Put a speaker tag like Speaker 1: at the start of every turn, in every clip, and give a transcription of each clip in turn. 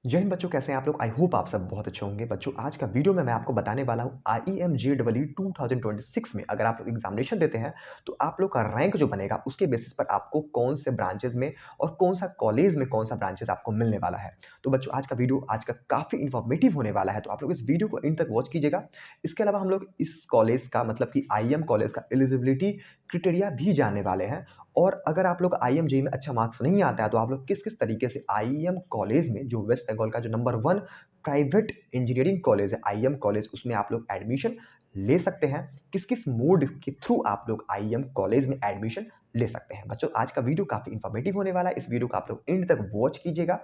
Speaker 1: जय हिंद बच्चों, कैसे हैं आप लोग। आई होप आप सब बहुत अच्छे होंगे। बच्चों, आज का वीडियो में मैं आपको बताने वाला हूँ IEM JEE 2026 में अगर आप लोग एग्जामिनेशन देते हैं तो आप लोग का रैंक जो बनेगा उसके बेसिस पर आपको कौन से ब्रांचेस में और कौन सा कॉलेज में कौन सा ब्रांचेस आपको मिलने वाला है। तो बच्चों, आज का वीडियो आज का काफ़ी इन्फॉर्मेटिव होने वाला है, तो आप लोग इस वीडियो को इन तक वॉच कीजिएगा। इसके अलावा हम लोग इस कॉलेज का मतलब कि IEM कॉलेज का एलिजिबिलिटी क्रिटेरिया भी जानने वाले हैं। और अगर आप लोग IEM JEE में अच्छा मार्क्स नहीं आता है तो आप लोग किस किस तरीके से IEM कॉलेज में, जो वेस्ट बंगाल का जो नंबर 1 प्राइवेट इंजीनियरिंग कॉलेज है IEM कॉलेज, उसमें आप लोग एडमिशन ले सकते हैं। किस किस मोड के थ्रू आप लोग IEM कॉलेज में एडमिशन ले सकते हैं। बच्चों, आज का वीडियो काफ़ी इन्फॉर्मेटिव होने वाला है, इस वीडियो को आप लोग एंड तक वॉच कीजिएगा।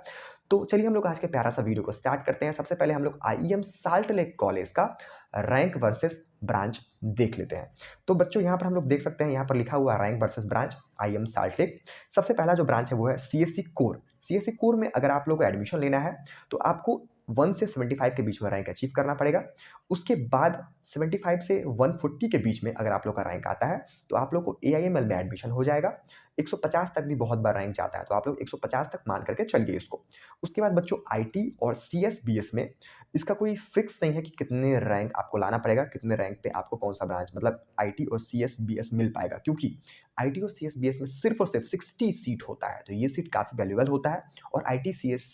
Speaker 1: तो चलिए हम लोग आज के प्यारा सा वीडियो को स्टार्ट करते हैं। सबसे पहले हम लोग IEM साल्ट लेक कॉलेज का रैंक वर्सेस ब्रांच देख लेते हैं। तो बच्चों, यहाँ पर हम लोग देख सकते हैं, यहाँ पर लिखा हुआ rank versus branch IEM salt lake. सबसे पहला जो ब्रांच है वो है CSE कोर। CSE कोर में अगर आप लोग को एडमिशन लेना है तो आपको 1 से 75 के बीच में रैंक अचीव करना पड़ेगा। उसके बाद 75 से 140 के बीच में अगर आप लोग का रैंक आता है तो आप लोग को AIML में एडमिशन हो जाएगा। 150 तक भी बहुत बार रैंक जाता है, तो आप लोग 150 तक मान करके चलिए इसको। उसके बाद बच्चों, IT और CS BS में इसका कोई फिक्स नहीं है कि कितने रैंक आपको लाना पड़ेगा, कितने रैंक पे आपको कौन सा ब्रांच मतलब IT और CS BS मिल पाएगा, क्योंकि IT और CS BS में सिर्फ और सिर्फ 60 सीट होता है, तो ये सीट काफ़ी वैल्यूएबल होता है। और IT CS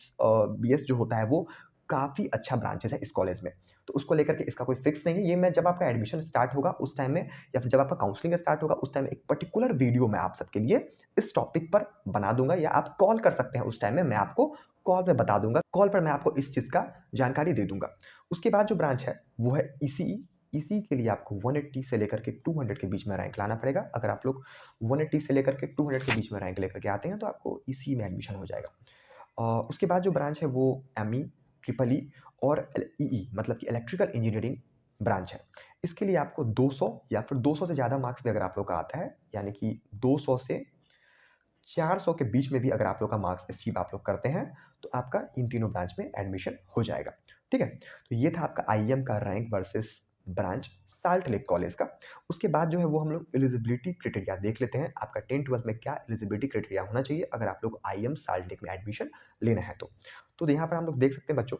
Speaker 1: BS जो होता है वो काफ़ी अच्छा ब्रांचेस है इस कॉलेज में, तो उसको लेकर के इसका कोई फिक्स नहीं है। ये मैं जब आपका एडमिशन स्टार्ट होगा उस टाइम में या फिर जब आपका काउंसलिंग स्टार्ट होगा उस टाइम एक पर्टिकुलर वीडियो मैं आप सबके लिए इस टॉपिक पर बना दूंगा, या आप कॉल कर सकते हैं, उस टाइम में मैं आपको कॉल पे बता दूंगा, कॉल पर मैं आपको इस चीज़ का जानकारी दे दूंगा। उसके बाद जो ब्रांच है वो है ECE के लिए आपको 180 से लेकर के 200 के बीच में रैंक लाना पड़ेगा। अगर आप लोग 180 से लेकर के 200 के बीच में रैंक लेकर के आते हैं तो आपको ECE में एडमिशन हो जाएगा। उसके बाद जो ब्रांच है वो ME, ट्रिपल ई और EE मतलब कि इलेक्ट्रिकल इंजीनियरिंग ब्रांच है। इसके लिए आपको 200 या फिर 200 से ज़्यादा मार्क्स भी अगर आप लोग का आता है, यानी कि 200 से 400 के बीच में भी अगर आप लोग का मार्क्स अचीव आप लोग करते हैं तो आपका इन तीनों ब्रांच में एडमिशन हो जाएगा। ठीक है, तो ये था आपका IEM का rank versus branch salt lake college का। उसके बाद जो है वो हम लोग एलिजिबिलिटी क्राइटेरिया देख लेते हैं, आपका 10th-12th में क्या एलिजिबिलिटी क्राइटेरिया होना चाहिए अगर आप लोग IEM साल्ट लेक में एडमिशन लेना है तो यहाँ पर हम लोग देख सकते हैं बच्चों,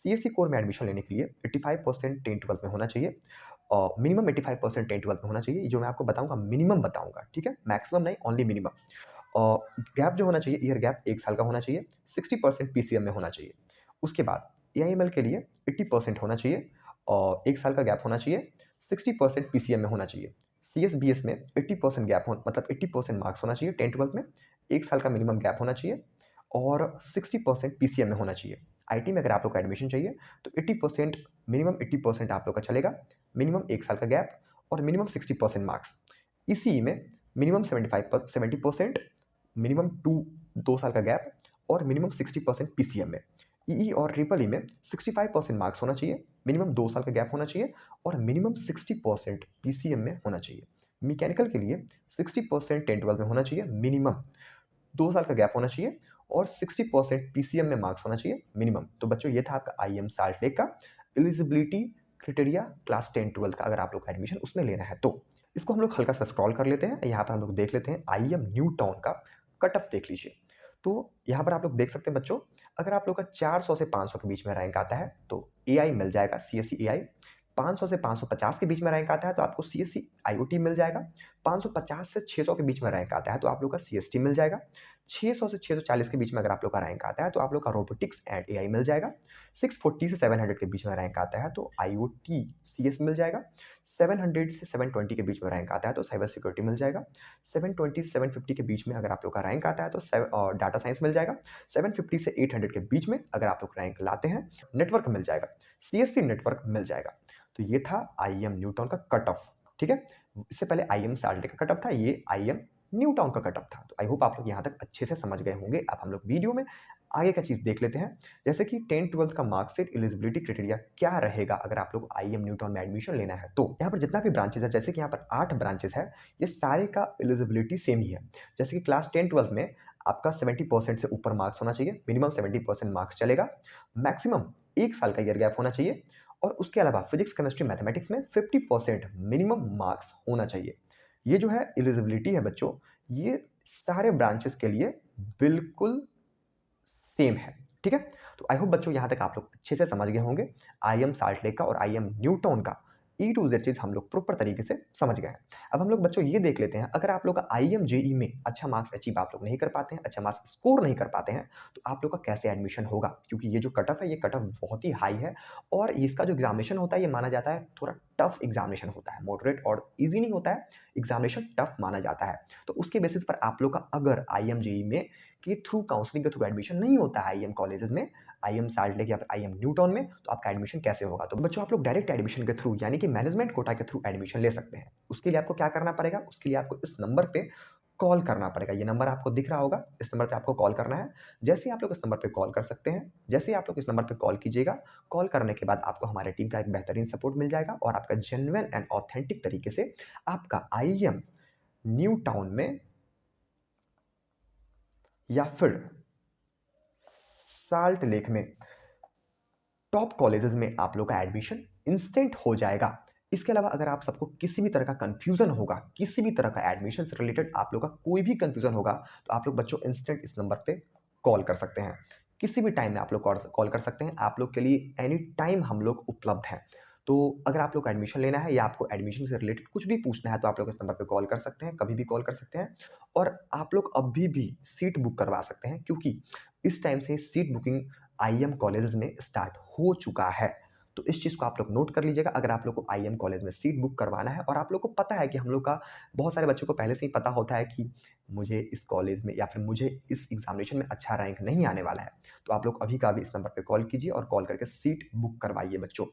Speaker 1: CSE कोर में एडमिशन लेने के लिए 85% 10th-12th में होना चाहिए और मिनिमम 85% 10th-12th में होना चाहिए। जो मैं आपको बताऊंगा मिनिमम बताऊंगा, ठीक है, मैक्सिमम नहीं, ओनली मिनिमम। और गैप जो होना चाहिए, ईयर गैप 1 साल का होना चाहिए, 60% PCM में होना चाहिए। उसके बाद AIML के लिए 80% होना चाहिए और 1 साल का गैप होना चाहिए, 60% PCM में होना चाहिए। CS BS में 80% गैप हो मतलब 80% मार्क्स होना चाहिए 10th-12th में, 1 साल का मिनिमम गैप होना चाहिए और 60% PCM में होना चाहिए। IT में अगर आप लोग को एडमिशन चाहिए तो 80% मिनिमम 80% आप लोग का चलेगा, मिनिमम 1 साल का गैप और मिनिमम 60% मार्क्स। ECE में मिनिमम 70% मिनिमम 2 साल का गैप और मिनिमम 60% PCM में। EE और ट्रिपल ई में 65% मार्क्स होना चाहिए, मिनिमम 2 साल का गैप होना चाहिए और मिनिमम 60% PCM में होना चाहिए। मैकेनिकल के लिए 60% 10th-12th में होना चाहिए, मिनिमम 2 साल का गैप होना चाहिए और 60% PCM में मार्क्स होना चाहिए मिनिमम। तो बच्चों, ये था आपका IEM साल्ट लेक का एलिजिबिलिटी क्राइटेरिया क्लास 10-12 का अगर आप लोग का एडमिशन उसमें लेना है तो। इसको हम लोग हल्का सा स्क्रॉल कर लेते हैं, यहाँ पर हम लोग देख लेते हैं IEM न्यू टाउन का कट ऑफ देख लीजिए। तो यहाँ पर आप लोग देख सकते हैं बच्चों, अगर आप लोग का 400 से 500 के बीच में रैंक आता है तो AI मिल जाएगा, CSE AI। 500 से 550 के बीच में रैंक आता है तो आपको CSE IoT मिल जाएगा। 550 से 600 के बीच में रैंक आता है तो आप लोग का CST मिल जाएगा। 600 से 640 के बीच में अगर आप लोग का रैंक आता है तो आप लोग का रोबोटिक्स एंड AI मिल जाएगा। 640 से 700 के बीच में रैंक आता है तो IoT CS मिल जाएगा। 700 से 720 के बीच में रैंक आता है तो साइबर सिक्योरिटी मिल जाएगा। 720 से 750 के बीच में अगर आप लोग का रैंक आता है तो डाटा साइंस मिल जाएगा। 750 से 800 के बीच में अगर आप लोग रैंक लाते हैं नेटवर्क मिल जाएगा, CSC नेटवर्क मिल जाएगा। तो ये था IEM न्यू टाउन का कट ऑफ। ठीक है, इससे पहले IEM साल्ट लेक का कट ऑफ था, ये IEM न्यू टाउन का कट ऑफ था। तो आई होप आप लोग यहाँ तक अच्छे से समझ गए होंगे। अब हम लोग वीडियो में आगे का चीज देख लेते हैं, जैसे कि 10th-12th का मार्कशीट एलिजिबिलिटी क्राइटेरिया क्या रहेगा अगर आप लोग IEM न्यू टाउन में एडमिशन लेना है तो। यहाँ पर जितना भी ब्रांचेस है, जैसे कि यहाँ पर 8 ब्रांचेस है, ये सारे का एलिजिबिलिटी सेम ही है। जैसे कि क्लास 10-12th में आपका 70% से ऊपर मार्क्स होना चाहिए, मिनिमम 70% मार्क्स चलेगा, मैक्सिमम 1 साल का ईयर गैप होना चाहिए और उसके अलावा फिजिक्स केमिस्ट्री मैथमेटिक्स में 50% मिनिमम मार्क्स होना चाहिए। ये जो है एलिजिबिलिटी है बच्चों, ये सारे ब्रांचेस के लिए बिल्कुल सेम है। ठीक है? तो आई होप बच्चों यहाँ तक आप लोग अच्छे से समझ गए होंगे। आईएम साल्ट लेक का और आईएम न्यूटन का ई टू ज़ेड चीज़ हम लोग प्रॉपर तरीके से समझ गए हैं। अब हम लोग बच्चों ये देख लेते हैं, अगर आप लोग का आईएम जेईई में अच्छा मार्क्स अचीव आप लोग नहीं कर पाते हैं, अच्छा मार्क्स स्कोर नहीं कर पाते हैं, तो आप लोग का कैसे एडमिशन होगा? क्योंकि ये जो कट ऑफ है, ये कट ऑफ बहुत ही हाई है और इसका जो एग्ज़ामिनेशन होता है, ये माना जाता है थोड़ा टफ एग्ज़ामिनेशन होता है, मॉडरेट और ईज़ी नहीं होता है, एग्ज़ामिनेशन टफ माना जाता है। तो उसके बेसिस पर आप लोग का अगर आईएम जेईई में के थ्रू काउंसलिंग के थ्रू एडमिशन नहीं होता है आईएम कॉलेजेस में, आईएम साल्ट लेक या फिर आईएम न्यूटन में, तो आपका एडमिशन कैसे होगा? तो बच्चों आप लोग डायरेक्ट एडमिशन के थ्रू यानी कि मैनेजमेंट कोटा के थ्रू एडमिशन ले सकते हैं। उसके लिए आपको क्या करना पड़ेगा? उसके लिए आपको इस नंबर पे कॉल करना पड़ेगा। ये नंबर आपको दिख रहा होगा, इस नंबर पे आपको कॉल करना है। जैसे ही आप लोग इस नंबर पे कॉल कर सकते हैं, जैसे ही आप लोग इस नंबर पे कॉल कीजिएगा, कॉल करने के बाद आपको हमारे टीम का एक बेहतरीन सपोर्ट मिल जाएगा और आपका जेन्युइन एंड ऑथेंटिक तरीके से आपका आईएम न्यू टाउन में या फिर साल्ट लेक में टॉप कॉलेजेस में आप लोग का एडमिशन इंस्टेंट हो जाएगा। इसके अलावा अगर आप सबको किसी भी तरह का कंफ्यूजन होगा, किसी भी तरह का एडमिशन से रिलेटेड आप लोग का कोई भी कंफ्यूजन होगा, तो आप लोग बच्चों इंस्टेंट इस नंबर पे कॉल कर सकते हैं। किसी भी टाइम में आप लोग कॉल कर सकते हैं। आप लोग के लिए एनी टाइम हम लोग उपलब्ध हैं। तो अगर आप लोग को एडमिशन लेना है या आपको एडमिशन से रिलेटेड कुछ भी पूछना है, तो आप लोग इस नंबर पे कॉल कर सकते हैं, कभी भी कॉल कर सकते हैं और आप लोग अभी भी सीट बुक करवा सकते हैं क्योंकि इस टाइम से सीट बुकिंग आईएम कॉलेजेस में स्टार्ट हो चुका है। तो इस चीज़ को आप लोग नोट कर लीजिएगा अगर आप लोग को आईएम कॉलेज में सीट बुक करवाना है और आप लोग को पता है कि हम लोग का बहुत सारे बच्चों को पहले से ही पता होता है कि मुझे इस कॉलेज में या फिर मुझे इस एग्जामिनेशन में अच्छा रैंक नहीं आने वाला है। तो आप लोग अभी का अभी इस नंबर पे कॉल कीजिए और कॉल करके सीट बुक करवाइए बच्चों।